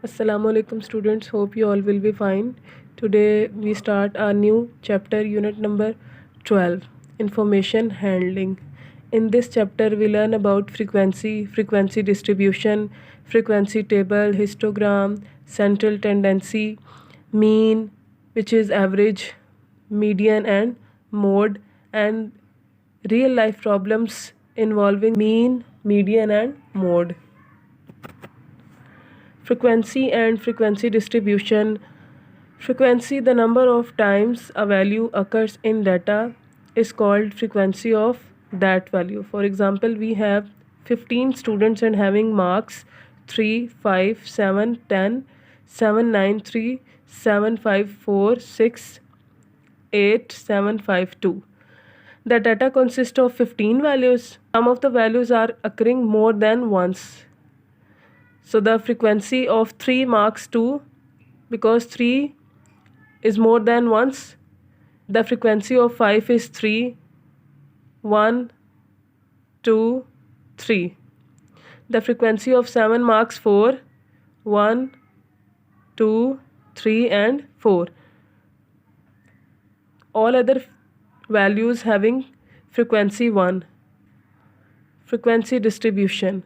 Assalamu alaikum students, hope you all will be fine. Today we start our new chapter, unit number 12, information handling. In this chapter we learn about frequency distribution, frequency table, histogram, central tendency, mean, which is average, median and mode, and real life problems involving mean, median and mode. Frequency and frequency distribution. Frequency, the number of times a value occurs in data, is called frequency of that value. For example, we have 15 students and having marks 3, 5, 7, 10, 7, 9, 3, 7, 5, 4, 6, 8, 7, 5, 2. The data consists of 15 values. Some of the values are occurring more than once. So the frequency of 3 marks 2 because 3 is more than once. The frequency of 5 is 3, 1, 2, 3. The frequency of 7 marks 4, 1, 2, 3 and 4. All other values having frequency 1. Frequency distribution.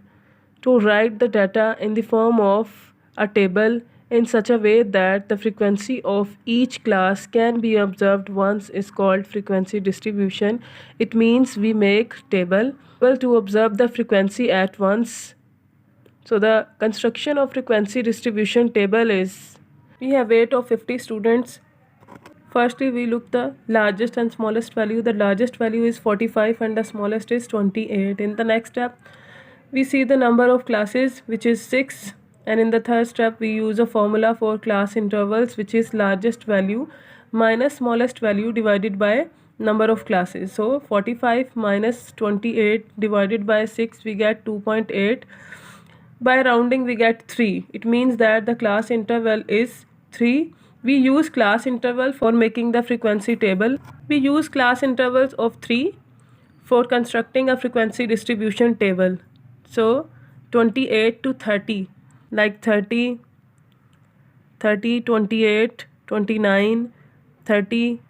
To write the data in the form of a table in such a way that the frequency of each class can be observed once is called frequency distribution. It means we make table to observe the frequency at once. So the construction of frequency distribution table is, we have weight of 50 students. Firstly, we look the largest and smallest value. The largest value is 45 and the smallest is 28. In the next step, we see the number of classes, which is 6, and in the third step we use a formula for class intervals, which is largest value minus smallest value divided by number of classes. So 45 minus 28 divided by 6, we get 2.8. By rounding we get 3. It means that the class interval is 3. We use class interval for making the frequency table. We use class intervals of 3 for constructing a frequency distribution table. So 28 to 30, like 30, 30, 28, 29, 30,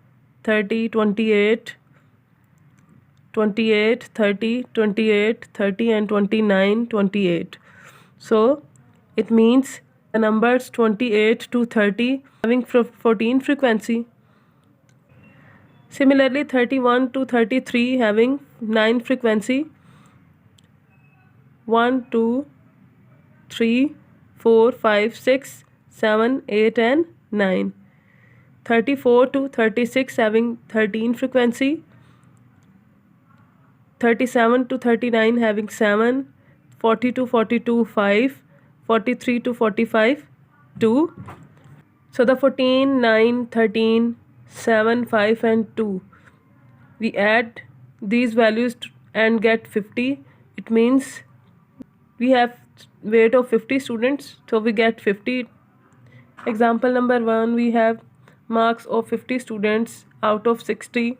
30, 28, 28, 30, 28, 30 and 29, 28. So it means the numbers 28 to 30 having 14 frequency. Similarly, 31 to 33 having 9 frequency. 1, 2, 3, 4, 5, 6, 7, 8 and 9. 34 to 36 having 13 frequency. 37 to 39 having 7. 40 to 42 5. 43 to 45 2. So the 14, 9, 13, 7, 5 and 2. We add these values and get 50. It means we have weight of 50 students, so we get 50. Example number 1, we have marks of 50 students out of 60.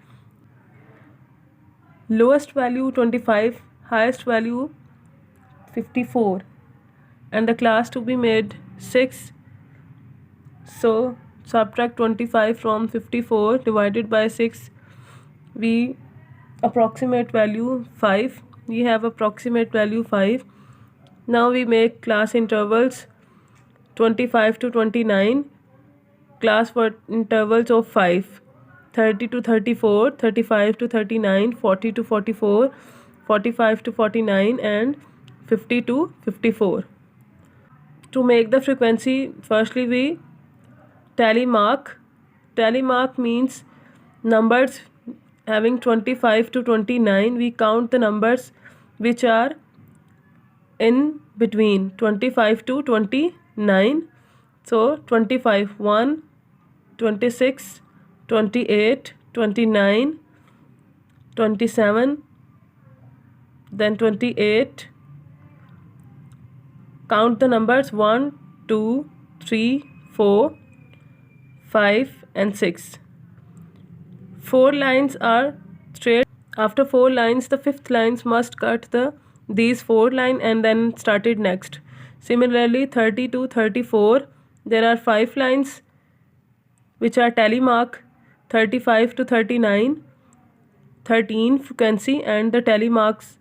Lowest value 25, highest value 54, and the class to be made 6. So subtract 25 from 54 divided by 6. We approximate value 5. We have approximate value 5. Now we make class intervals 25 to 29, class for intervals of 5, 30 to 34, 35 to 39, 40 to 44, 45 to 49 and 50 to 54. To make the frequency, firstly we tally mark. Tally mark means numbers having 25 to 29. We count the numbers which are in between 25 to 29. So 25, 1, 26, 28, 29, 27, then 28. Count the numbers 1, 2, 3, 4, 5 and 6. 4 lines are straight. After 4 lines, the fifth lines must cut these 4 lines and then started next. Similarly, 30 to 34, there are 5 lines which are tally mark. 35 to 39, 13 frequency, and the tally marks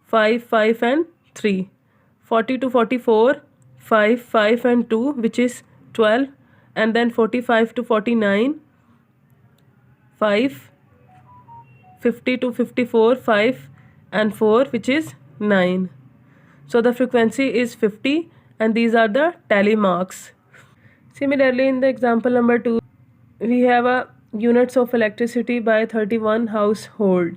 5, 5 and 3. 40 to 44, 5, 5 and 2, which is 12, and then 45 to 49, 5, 50 to 54, 5 and 4, which is 9. So the frequency is 50, and these are the tally marks. Similarly, in the example number 2, we have a units of electricity by 31 household.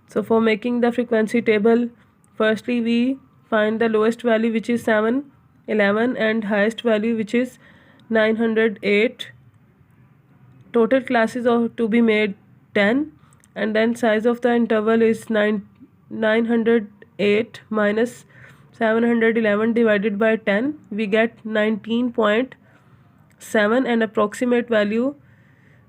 So for making the frequency table, firstly we find the lowest value, which is 711, and highest value, which is 908. Total classes are to be made 10, and then size of the interval is 908 minus 711 divided by 10. We get 19.7, and approximate value,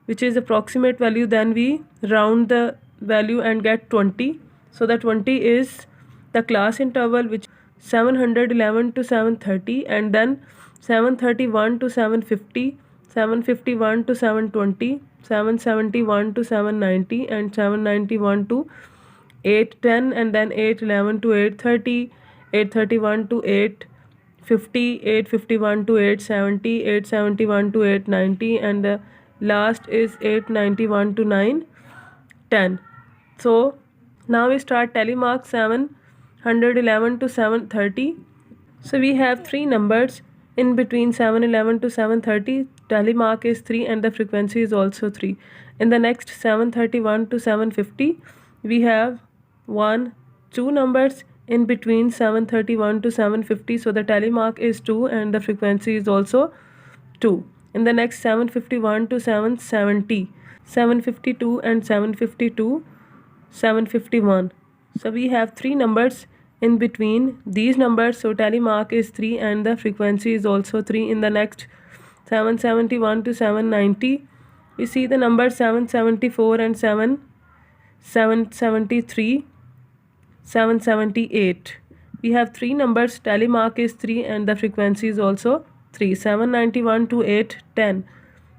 which is approximate value, then we round the value and get 20. So the 20 is the class interval, which 711 to 730, and then 731 to 750, 751 to 720, 771 to 790, and 791 to 810, and then 811 to 830, 831 to 850, 851 to 870, 871 to 890, and the last is 891 to 910. So now we start tally mark 711 to 730. So we have 3 numbers in between 711 to 730. Tally mark is 3, and the frequency is also 3. In the next 731 to 750, we have 2 numbers in between 731 to 750. So the tally mark is 2, and the frequency is also 2. In the next 751 to 770, 752 and 752, 751. So we have 3 numbers in between these numbers. So tally mark is 3, and the frequency is also 3. In the next 771 to 790, we see the number 774 and 773, 778. We have 3 numbers. Tally mark is 3, and the frequency is also 3. 791 to 810.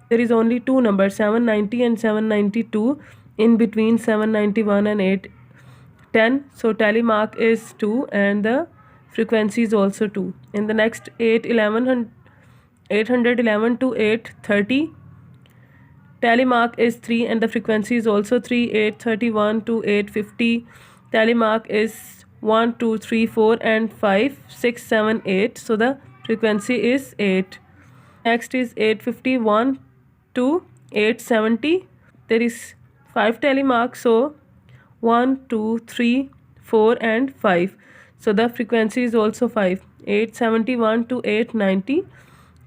There is only 2 numbers, 790 and 792, in between 791 and 810. So tally mark is 2, and the frequency is also 2. In the next 811 to 830, tally mark is 3, and the frequency is also 3. 831 to 850, tally mark is 1, 2, 3, 4 and 5, 6, 7, 8. So the frequency is 8. Next is 851 to 870. There is 5 tally marks, so 1, 2, 3, 4 and 5. So the frequency is also 5. 871 to 890,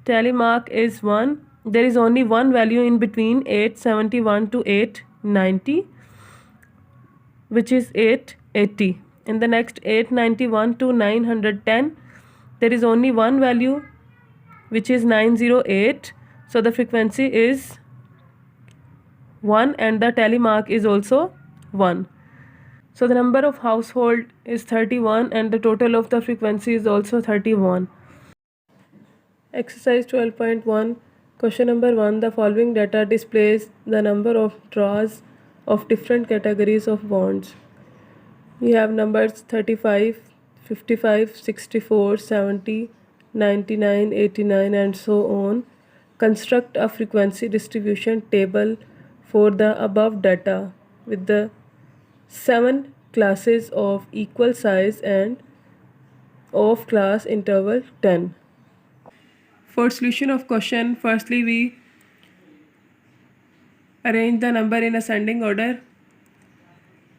tally mark is 1. There is only one value in between 871 to 890, which is 880. In the next 891 to 910, there is only one value, which is 908. So the frequency is 1, and the tally mark is also 1. So the number of household is 31, and the total of the frequency is also 31. Exercise 12.1. Question number 1. The following data displays the number of draws of different categories of bonds. We have numbers 35, 55, 64, 70, 99, 89 and so on. Construct a frequency distribution table for the above data with the 7 classes of equal size and of class interval 10. For solution of question, firstly we arrange the number in ascending order.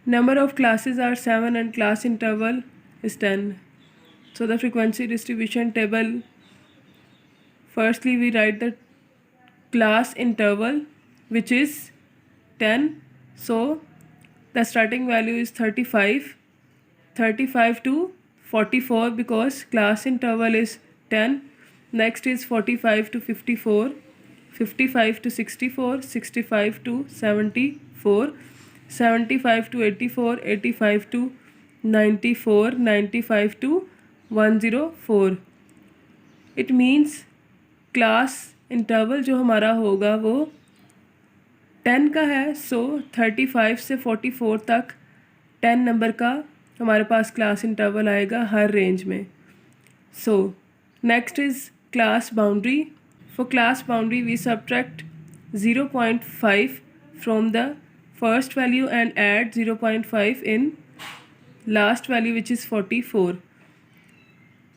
Number of classes are 7 and class interval is 10. So the frequency distribution table, firstly we write the class interval, which is 10. So the starting value is 35 to 44, because class interval is 10. Next is 45 to 54, 55 to 64, 65 to 74, 75 to 84, 85 to 94, 95 to 104. It means class interval जो हमारा होगा वो 10 का है. सो 35 से 44 तक 10 number का हमारे पास क्लास इंटरवल आएगा हर रेंज में. So next is class boundary. For class boundary we subtract 0.5 from the first value and add 0.5 in last value which is 44.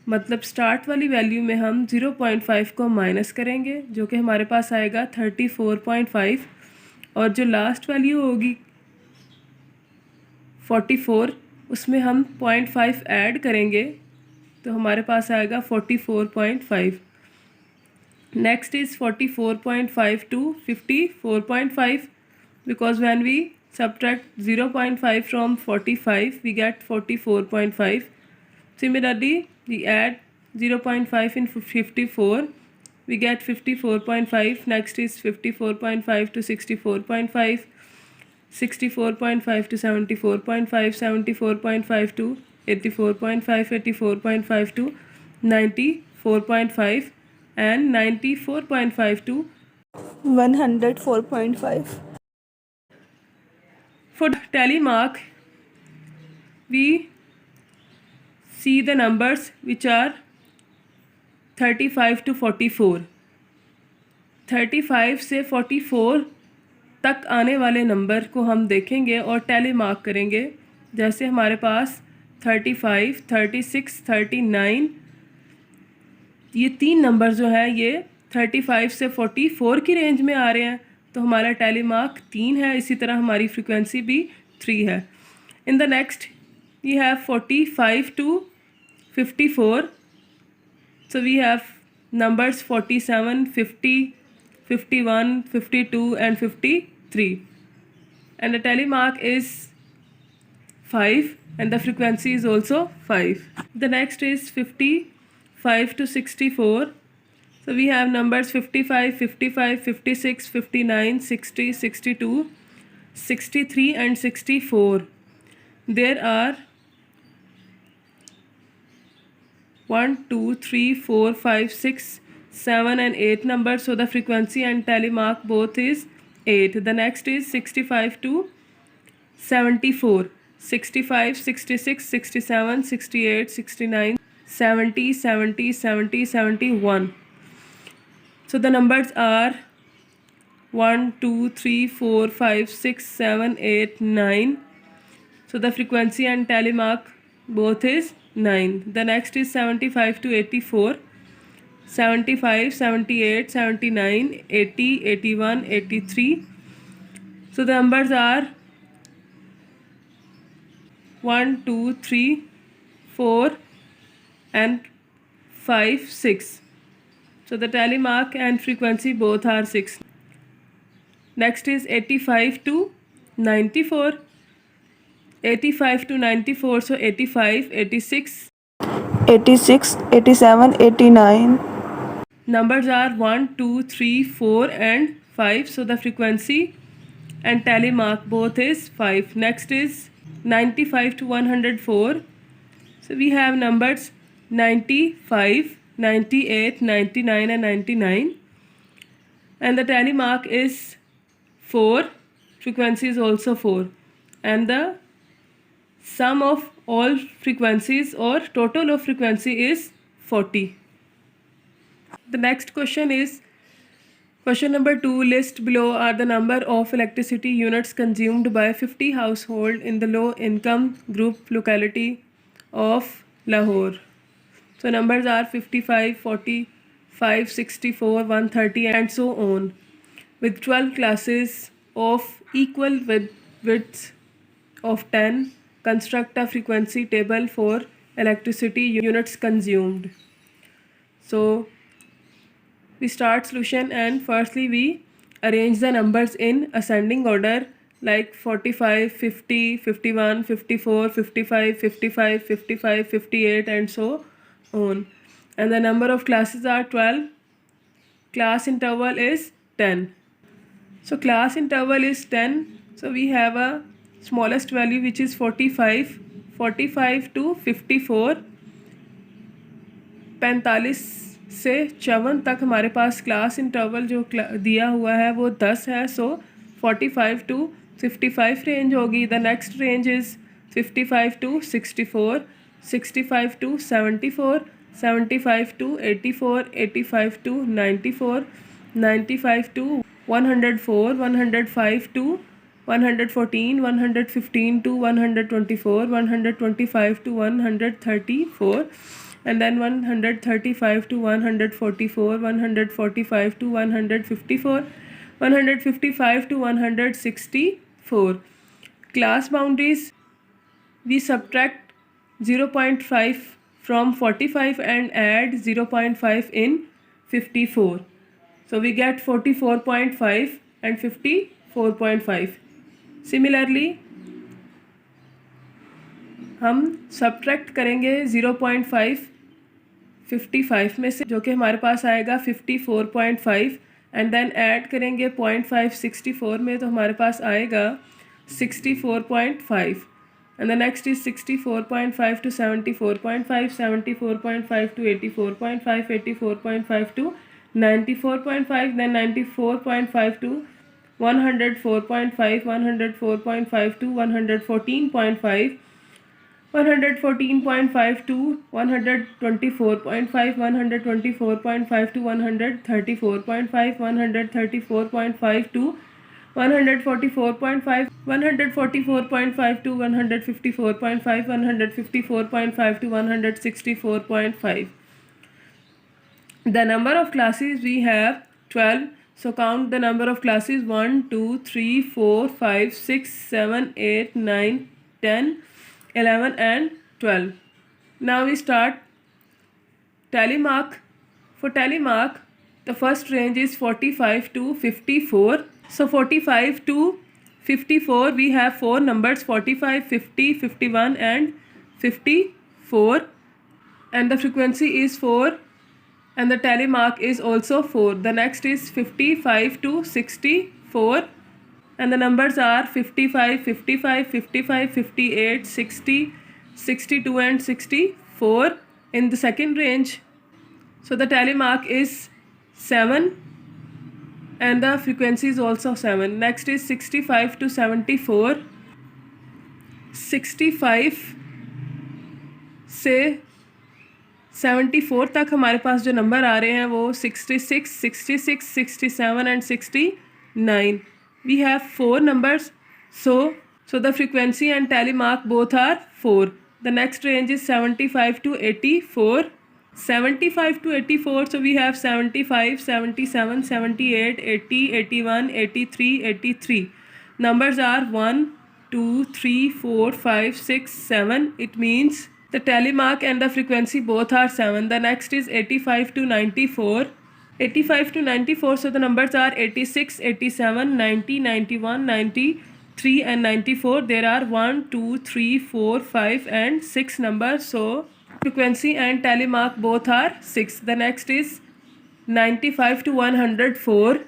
मतलब स्टार्ट वाली वैल्यू में हम 0.5 को माइनस करेंगे जो कि हमारे पास आएगा 34.5 और जो लास्ट वैल्यू होगी 44 उसमें हम 0.5 ऐड करेंगे तो हमारे पास आएगा 44.5. Next is 44.5 to 54.5 because when we subtract 0.5 from 45 we get 44.5. Similarly we add 0.5 in 54 we get 54.5. Next is 54.5 to 64.5, 64.5 to 74.5, 74.5 to 84.5, 84.5 to 94.5 and 94.5 to 104.5. For tally mark we see the numbers which are 35 to 44. 35 से 44 तक आने वाले number को हम देखेंगे और tally mark करेंगे. जैसे हमारे पास 35, 36, 39 ये तीन नंबर जो है ये 35 से 44 की रेंज में आ रहे हैं तो हमारा टैली मार्क 3 है. इसी तरह हमारी फ्रीक्वेंसी भी 3 है. In the next we have 45 to 54. So we have numbers 47, 50, 51, 52 and 53 and the tally mark is 5 and the frequency is also 5. The next is 55 to 64. So we have numbers 55, 55, 56, 59, 60, 62, 63 and 64. There are 1, 2, 3, 4, 5, 6, 7 and 8 numbers. So the frequency and tally mark both is 8. The next is 65 to 74. 65, 66, 67, 68, 69, 70, 70, 70, 71. So the numbers are 1, 2, 3, 4, 5, 6, 7, 8, 9. So the frequency and tally mark both is 9. The next is 75 to 84. 75, 78, 79, 80, 81, 83. So the numbers are 1, 2, 3, 4 and 5, 6. So the tally mark and frequency both are 6. Next is 85 to 94. 85 to 94. So 85, 86. 86, 87, 89. Numbers are 1, 2, 3, 4 and 5. So the frequency and tally mark both is 5. Next is 95 to 104. So we have numbers 95, 98, 99 and 99. And the tally mark is 4. Frequency is also 4. And the sum of all frequencies or total of frequency is 40. The next question is question number 2. List below are the number of electricity units consumed by 50 household in the low income group locality of Lahore. So numbers are 55, 45, 64, 130 and so on. With 12 classes of equal widths of 10, construct a frequency table for electricity units consumed. So we start solution and firstly we arrange the numbers in ascending order like 45, 50, 51, 54, 55, 55, 55, 58 and so on. And the number of classes are 12. Class interval is 10. So class interval is 10. So we have a smallest value which is 45, 45 to 54. 45 से 54 तक हमारे पास class interval जो दिया हुआ है वो 10 है, सो 45 to 55 range होगी. The next range is 55 to 64, 65 to 74, 75 to 84, 85 to 94, 95 to 104, 105 to 114, 115 to 124, 125 to 134, and then 135 to 144, 145 to 154, 155 to 164. Class boundaries, we subtract 0.5 from 45 and add 0.5 in 54. So we get 44.5 and 54.5. Similarly, हम subtract करेंगे 0.5 55 में से, जो कि हमारे पास आएगा 54.5, and then add करेंगे 0.5 64 में, तो हमारे पास आएगा 64.5. And the next is 64.5 to 74.5, 74.5 to 84.5, 84.5 to 94.5, then 94.5 to 104.5, 104.5 to 114.5, 114.5 to 124.5, 124.5 to 134.5, 134.5 to 144.5, 144.5 to 154.5, 154.5 to 164.5. The number of classes we have 12. So count the number of classes: 1, 2, 3, 4, 5, 6, 7, 8, 9, 10, 11 and 12. Now we start tally mark. For tally mark, the first range is 45 to 54. So 45 to 54, we have 4 numbers: 45, 50, 51 and 54, and the frequency is 4, and the tally mark is also 4. The next is 55 to 64, and the numbers are 55, 55, 55, 58, 60, 62 and 64 in the second range. So the tally mark is 7, and the frequency is also 7. Next is 65 to 74. 65 से 74 तक हमारे पास जो number आ रहे हैं वो 66, 66, 67 and 69. We have 4 numbers, so the frequency and tally mark both are 4. The next range is 75 to 84. 75 to 84, so we have 75, 77, 78, 80, 81, 83, 83. Numbers are 1, 2, 3, 4, 5, 6, 7. It means the tally mark and the frequency both are 7. The next is 85 to 94. 85 to 94, so the numbers are 86, 87, 90, 91, 93 and 94. There are 1, 2, 3, 4, 5 and 6 numbers, so frequency and tally mark both are 6. The next is 95 to 104.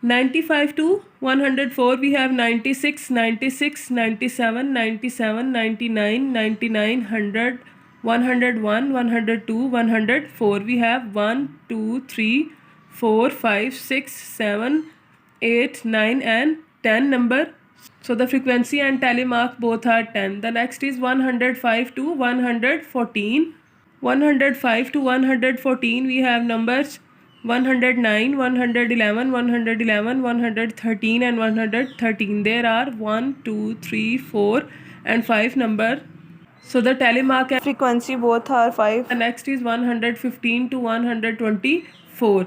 95 to 104, we have 96, 96, 97, 97, 99, 99, 100, 101, 102, 104. We have 1, 2, 3, 4, 5, 6, 7, 8, 9 and 10 number. So the frequency and tally mark both are 10. The next is 105 to 114. 105 to 114, we have numbers 109, 111, 111, 113 and 113. There are 1, 2, 3, 4 and 5 number. So the tally mark and Frequency both are 5. the next is 115 to 124.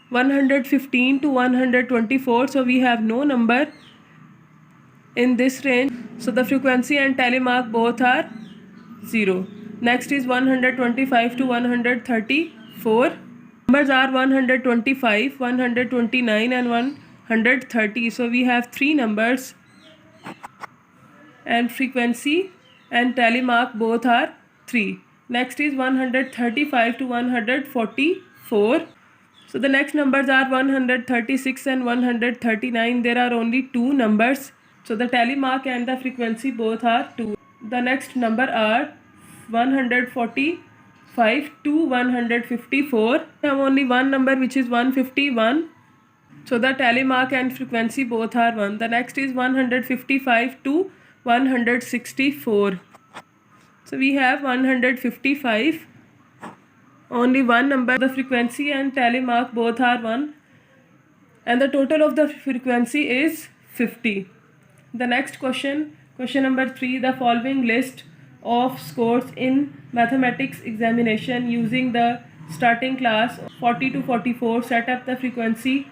115 to 124, so we have no number in this range. So the frequency and tally mark both are 0. Next is 125 to 134. Numbers are 125, 129 and 130. So we have 3 numbers, and frequency and tally mark both are 3. Next is 135 to 144. So the next numbers are 136 and 139. There are only 2 numbers. So the tally mark and the frequency both are 2. The next number are 145 155 to 154. We have only one number which is 151. So the tally mark and frequency both are 1. The next is 155 to 164. So we have 155. Only one number. The frequency and tally mark both are 1. And the total of the frequency is 50. The next question number 3. The following list of scores in mathematics examination using the starting class 40 to 44. Set up the frequency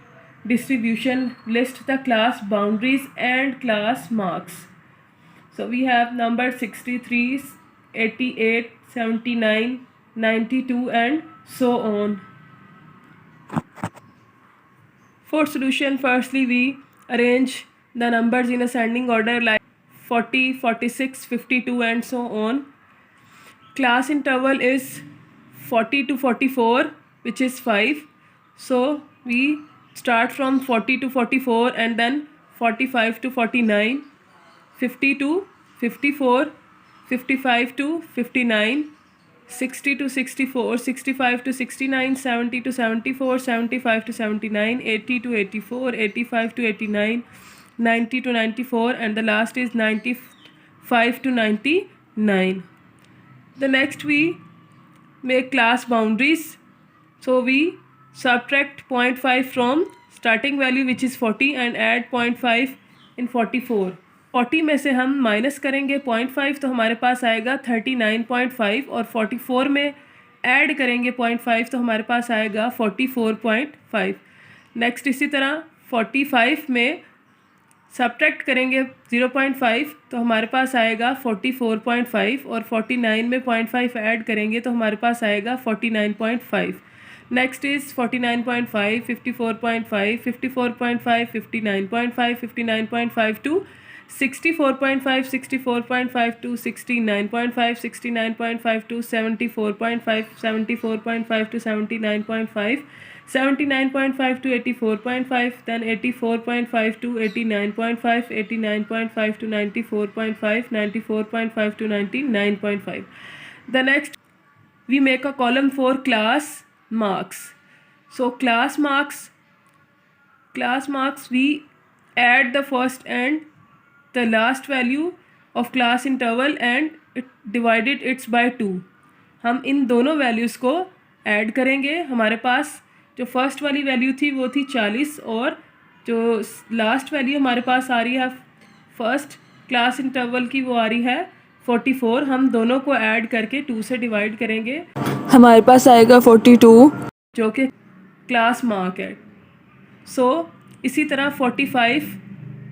distribution, list the class boundaries and class marks. So we have number 63, 88, 79, 92 and so on. For solution, firstly we arrange the numbers in ascending order like 40, 46, 52 and so on. Class interval is 40 to 44, which is 5. So we start from 40 to 44 and then 45 to 49, 50 to 54, 55 to 59, 60 to 64, 65 to 69, 70 to 74, 75 to 79, 80 to 84, 85 to 89, 90 to 94 and the last is 95 to 99. The next we make class boundaries. So we subtract 0.5 from starting value which is 40 and add 0.5 in 44. 40 में से हम minus करेंगे 0.5 तो हमारे पास आएगा 39.5 और 44 में ऐड करेंगे 0.5 तो हमारे पास आएगा 44.5. नेक्स्ट इसी तरह 45 में सब्ट्रैक्ट करेंगे 0.5 तो हमारे पास आएगा 44.5 और 49 में 0.5 ऐड करेंगे तो हमारे पास आएगा 49.5. Next is 49.5, 54.5, 54.5, 59.5, 59.5 to 64.5, 64.5 to 69.5, 69.5 to 74.5, 74.5 to 79.5, 79.5 to 84.5, then 84.5 to 89.5, 89.5 to 94.5, 94.5 to 99.5. The next we make a column for class marks. So class marks we add the first and the last value of class interval and it divided it's by 2. हम इन दोनों values को add करेंगे. हमारे पास जो first वाली value थी वो थी 40 और जो लास्ट वैल्यू हमारे पास आ रही है फर्स्ट क्लास इंटरवल की वो आ रही है 44. हम दोनों को ऐड करके 2 से डिवाइड करेंगे. हमारे पास आएगा 42 जो कि क्लास मार्क है. सो इसी तरह 45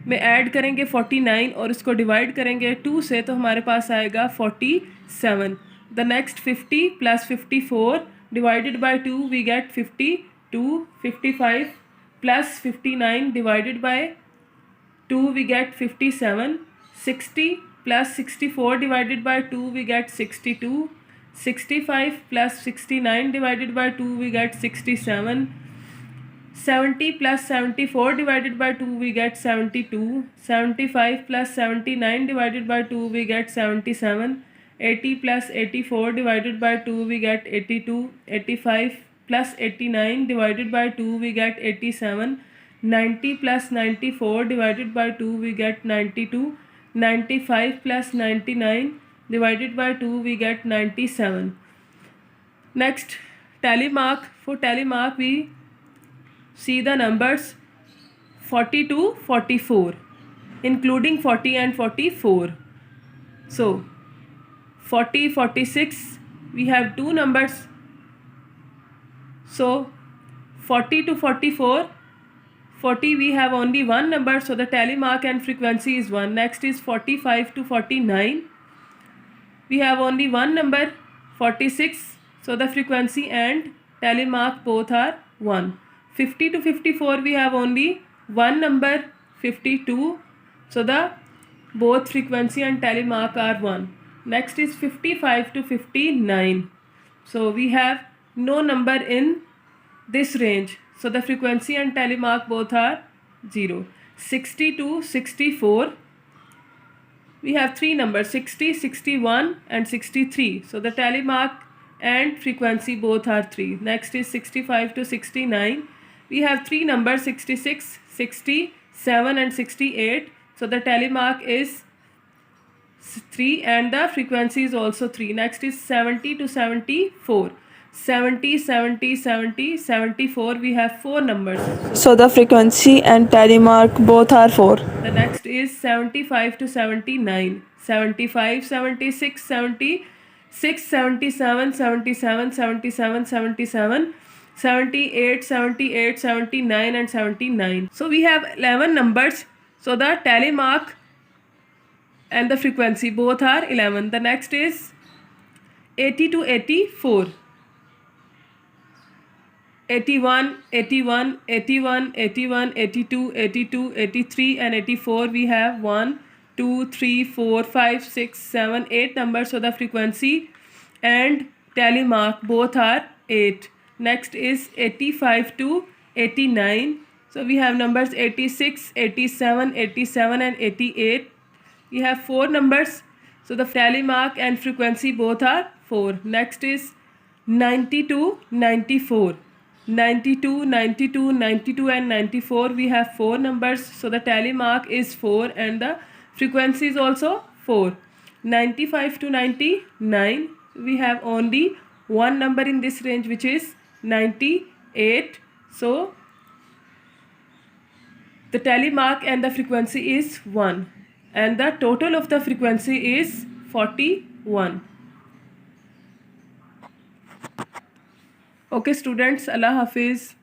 में ऐड करेंगे 49 और इसको डिवाइड करेंगे 2 से तो हमारे पास आएगा 47. The next 50 plus 54 divided by 2 we get 52. 55 plus 59 divided by 2 we get 57. 60 plus 64 divided by 2 we get 62. 65 plus 69 divided by 2 we get 67. 70 plus 74 divided by 2 we get 72. 75 plus 79 divided by 2 we get 77. 80 plus 84 divided by 2 we get 82. 85 plus 89 divided by 2 we get 87. 90 plus 94 divided by 2 we get 92. 95 plus 99 divided by 2 we get 97. Next tally mark. For tally mark we see the numbers 40 to 44 including 40 and 44. So 40, 46 we have two numbers. So 40 to 44, 40 we have only one number, so the tally mark and frequency is 1. Next is 45 to 49 we have only one number 46, so the frequency and tally mark both are 1. 50 to 54 we have only one number 52, so the both frequency and tally mark are 1. Next is 55 to 59, so we have no number in this range, so the frequency and tally mark both are 0. 60 to 64 we have three numbers 60, 61 and 63, so the tally mark and frequency both are 3. Next is 65 to 69. We have three numbers 66, 67 and 68. So the tally mark is 3 and the frequency is also 3. Next is 70 to 74. 70, 70, 70, 74. We have four numbers. So the frequency and tally mark both are 4. The next is 75 to 79. 75, 76, 76, 77, 77, 77, 77, 78, 78, 79 and 79. So we have 11 numbers. So the tally mark and the frequency both are 11. The next is 80 to 84. 81, 81, 81, 81, 82, 82, 83 and 84. We have 1, 2, 3, 4, 5, 6, 7, 8 numbers. So the frequency and tally mark both are 8. Next is 85 to 89. So we have numbers 86, 87, 87 and 88. We have four numbers. So the tally mark and frequency both are 4. Next is 90 to 94. 92, 92, 92 and 94. We have four numbers. So the tally mark is 4 and the frequency is also 4. 95 to 99. We have only one number in this range, which is 98. So the tally mark and the frequency is 1 and the total of the frequency is 41. Okay students, Allah Hafiz.